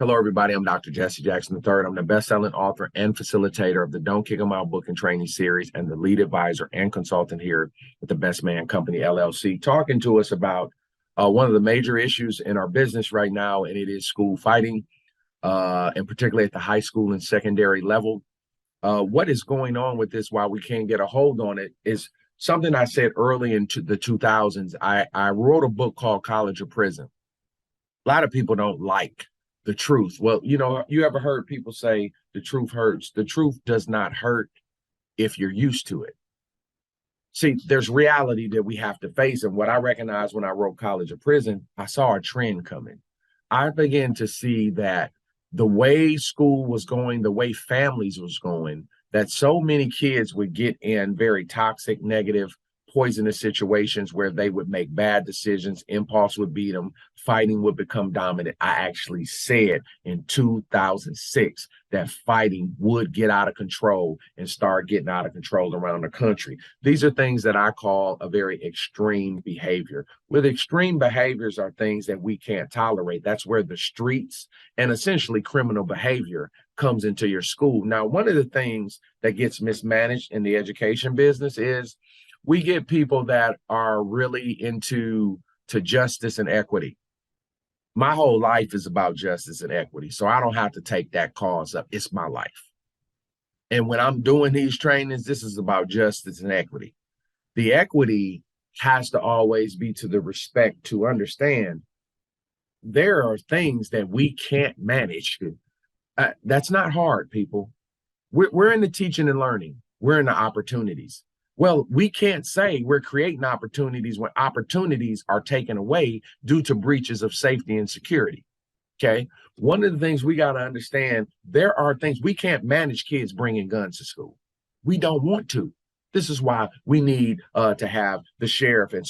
Hello, everybody. I'm Dr. Jesse Jackson III. I'm the best-selling author and facilitator of the Don't Kick 'Em Out book and training series and the lead advisor and consultant here at the Best Man Company, LLC, talking to us about one of the major issues in our business right now, and it is school fighting, and particularly at the high school and secondary level. What is going on with this while we can't get a hold on it is something I said early into the 2000s. I wrote a book called College or Prison. A lot of people don't like the truth. Well, you ever heard people say the truth hurts? The truth does not hurt if you're used to it. See, there's reality that we have to face. And what I recognized when I wrote College or Prison, I saw a trend coming. I began to see that the way school was going, the way families was going, that so many kids would get in very toxic, negative, poisonous situations where they would make bad decisions, impulse would beat them, fighting would become dominant. I actually said in 2006 that fighting would get out of control and start getting out of control around the country. These are things that I call a very extreme behavior. With extreme behaviors are things that we can't tolerate. That's where the streets and essentially criminal behavior comes into your school. Now, one of the things that gets mismanaged in the education business is we get people that are really into justice and equity. My whole life is about justice and equity, so I don't have to take that cause up. It's my life. And when I'm doing these trainings, this is about justice and equity. The equity has to always be to the respect to understand there are things that we can't manage. That's not hard, people. We're in the teaching and learning. We're in the opportunities. Well, we can't say we're creating opportunities when opportunities are taken away due to breaches of safety and security. Okay. One of the things we got to understand, there are things we can't manage kids bringing guns to school. We don't want to. This is why we need to have the sheriff and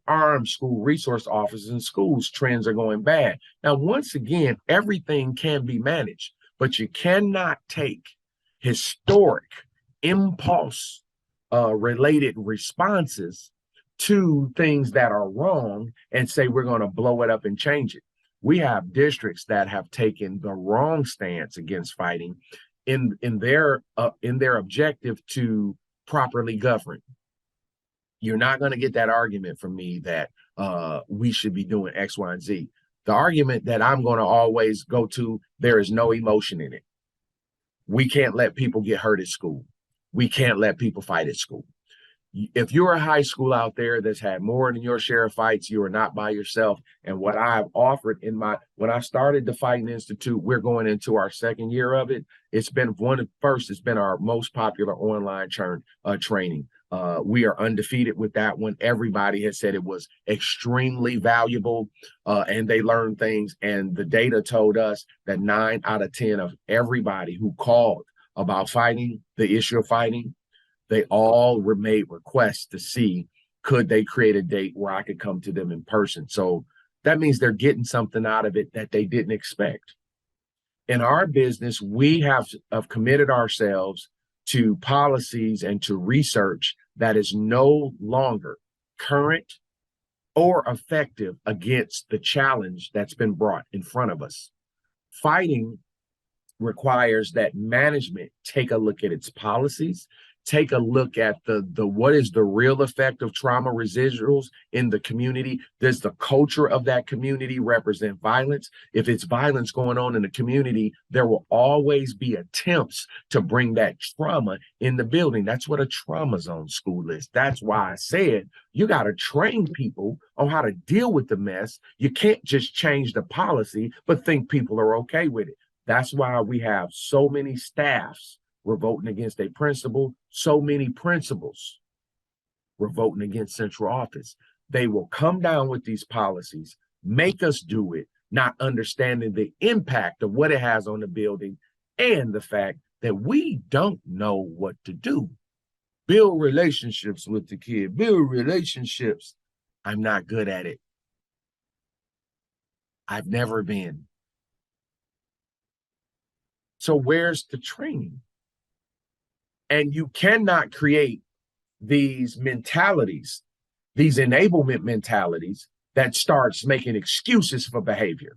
armed school resource officers in schools. Trends are going bad. Now, once again, everything can be managed, but you cannot take historic impulse related responses to things that are wrong and say we're going to blow it up and change it. We have districts that have taken the wrong stance against fighting in their objective to properly govern. You're not going to get that argument from me that we should be doing X, Y, and Z. The argument that I'm going to always go to, there is no emotion in it. We can't let people get hurt at school. We can't let people fight at school. If you're a high school out there that's had more than your share of fights, you are not by yourself. And what I've offered when I started the Fighting Institute, we're going into our second year of it. It's been it's been our most popular online training. We are undefeated with that one. Everybody has said it was extremely valuable and they learned things. And the data told us that 9 out of 10 of everybody who called about fighting, the issue of fighting, they all made requests to see could they create a date where I could come to them in person. So that means they're getting something out of it that they didn't expect. In our business, we have committed ourselves to policies and to research that is no longer current or effective against the challenge that's been brought in front of us. Fighting requires that management take a look at its policies, take a look at what is the real effect of trauma residuals in the community. Does the culture of that community represent violence? If it's violence going on in the community, there will always be attempts to bring that trauma in the building. That's what a trauma zone school is. That's why I said you got to train people on how to deal with the mess. You can't just change the policy, but think people are okay with it. That's why we have so many staffs revolting against a principal, so many principals revolting against central office. They will come down with these policies, make us do it, not understanding the impact of what it has on the building and the fact that we don't know what to do. Build relationships with the kid, build relationships. I'm not good at it. I've never been. So where's the training? And you cannot create these mentalities, these enablement mentalities that starts making excuses for behavior.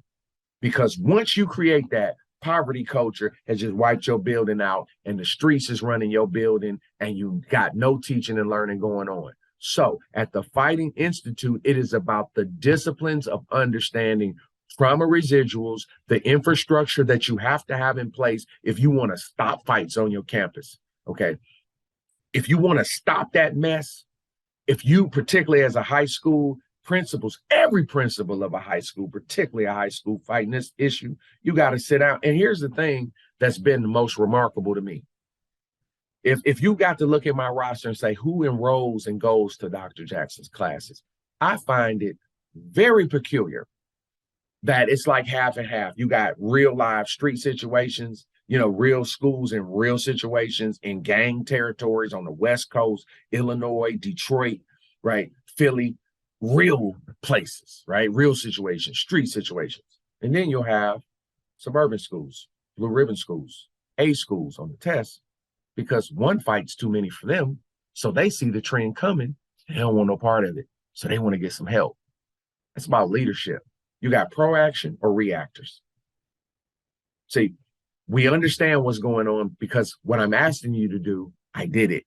Because once you create that, poverty culture has just wiped your building out, and the streets is running your building, and you got no teaching and learning going on. So at the Fighting Institute, it is about the disciplines of understanding trauma residuals, the infrastructure that you have to have in place if you want to stop fights on your campus. Okay. If you want to stop that mess, if you, particularly as a high school principals, every principal of a high school, particularly a high school fighting this issue, you got to sit down. And here's the thing that's been the most remarkable to me. If you got to look at my roster and say who enrolls and goes to Dr. Jackson's classes, I find it very peculiar that it's like half and half. You got real live street situations, real schools and real situations in gang territories on the West Coast, Illinois, Detroit, right? Philly, real places, right? Real situations, street situations. And then you'll have suburban schools, blue ribbon schools, A schools on the test, because one fight's too many for them. So they see the trend coming and they don't want no part of it. So they want to get some help. It's about leadership. You got proaction or reactors. See, we understand what's going on because what I'm asking you to do, I did it.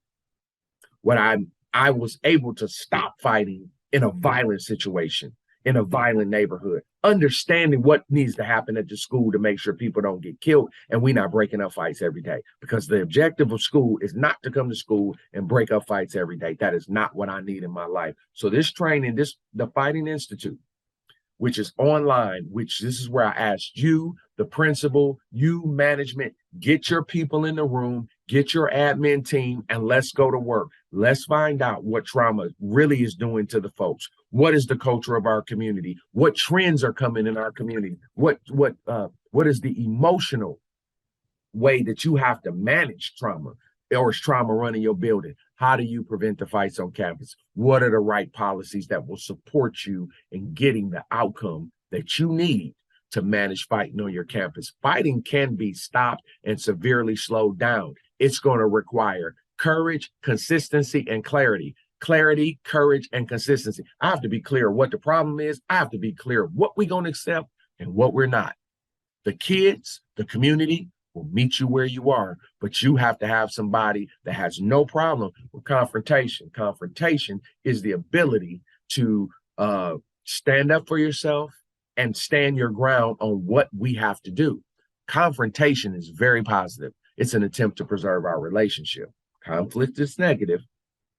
I was able to stop fighting in a violent situation, in a violent neighborhood, understanding what needs to happen at the school to make sure people don't get killed and we're not breaking up fights every day. Because the objective of school is not to come to school and break up fights every day. That is not what I need in my life. So this training, the Fighting Institute, which is online, which this is where I asked you, the principal, you management, get your people in the room, get your admin team, and let's go to work. Let's find out what trauma really is doing to the folks. What is the culture of our community? What trends are coming in our community? What is the emotional way that you have to manage trauma? Or is trauma running your building? How do you prevent the fights on campus? What are the right policies that will support you in getting the outcome that you need to manage fighting on your campus? Fighting can be stopped and severely slowed down. It's going to require courage, consistency, and clarity. Clarity, courage, and consistency. I have to be clear what the problem is. I have to be clear what we're going to accept and what we're not. The kids, the community, will meet you where you are, but you have to have somebody that has no problem with confrontation. Confrontation is the ability to stand up for yourself and stand your ground on what we have to do. Confrontation is very positive. It's an attempt to preserve our relationship. Conflict is negative.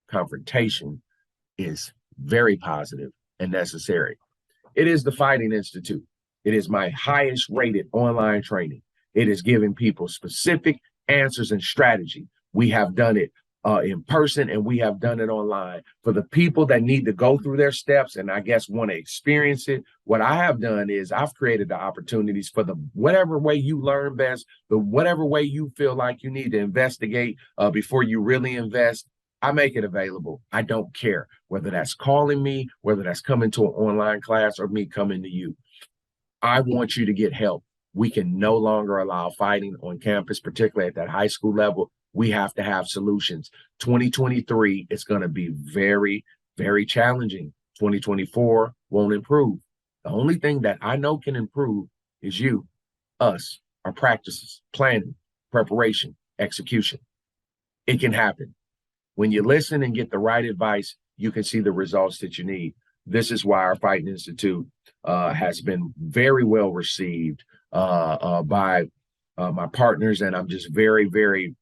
Confrontation is very positive and necessary. It is the Fighting Institute. It is my highest rated online training. It is giving people specific answers and strategy. We have done it in person and we have done it online. For the people that need to go through their steps and I guess want to experience it, what I have done is I've created the opportunities for the whatever way you learn best, the whatever way you feel like you need to investigate before you really invest. I make it available. I don't care whether that's calling me, whether that's coming to an online class or me coming to you. I want you to get help. We can no longer allow fighting on campus, particularly at that high school level. We have to have solutions. 2023 is going to be very, very challenging. 2024 won't improve. The only thing that I know can improve is you, us, our practices, planning, preparation, execution. It can happen. When you listen and get the right advice, you can see the results that you need. This is why our Fighting Institute has been very well received by my partners. And I'm just very, very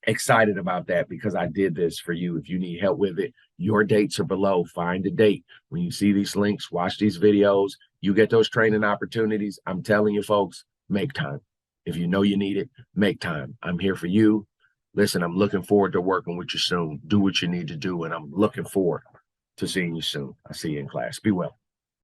excited about that because I did this for you. If you need help with it, your dates are below. Find a date. When you see these links, watch these videos, you get those training opportunities. I'm telling you, folks, make time. If you know you need it, make time. I'm here for you. Listen, I'm looking forward to working with you soon. Do what you need to do. And I'm looking forward to seeing you soon. I'll see you in class. Be well.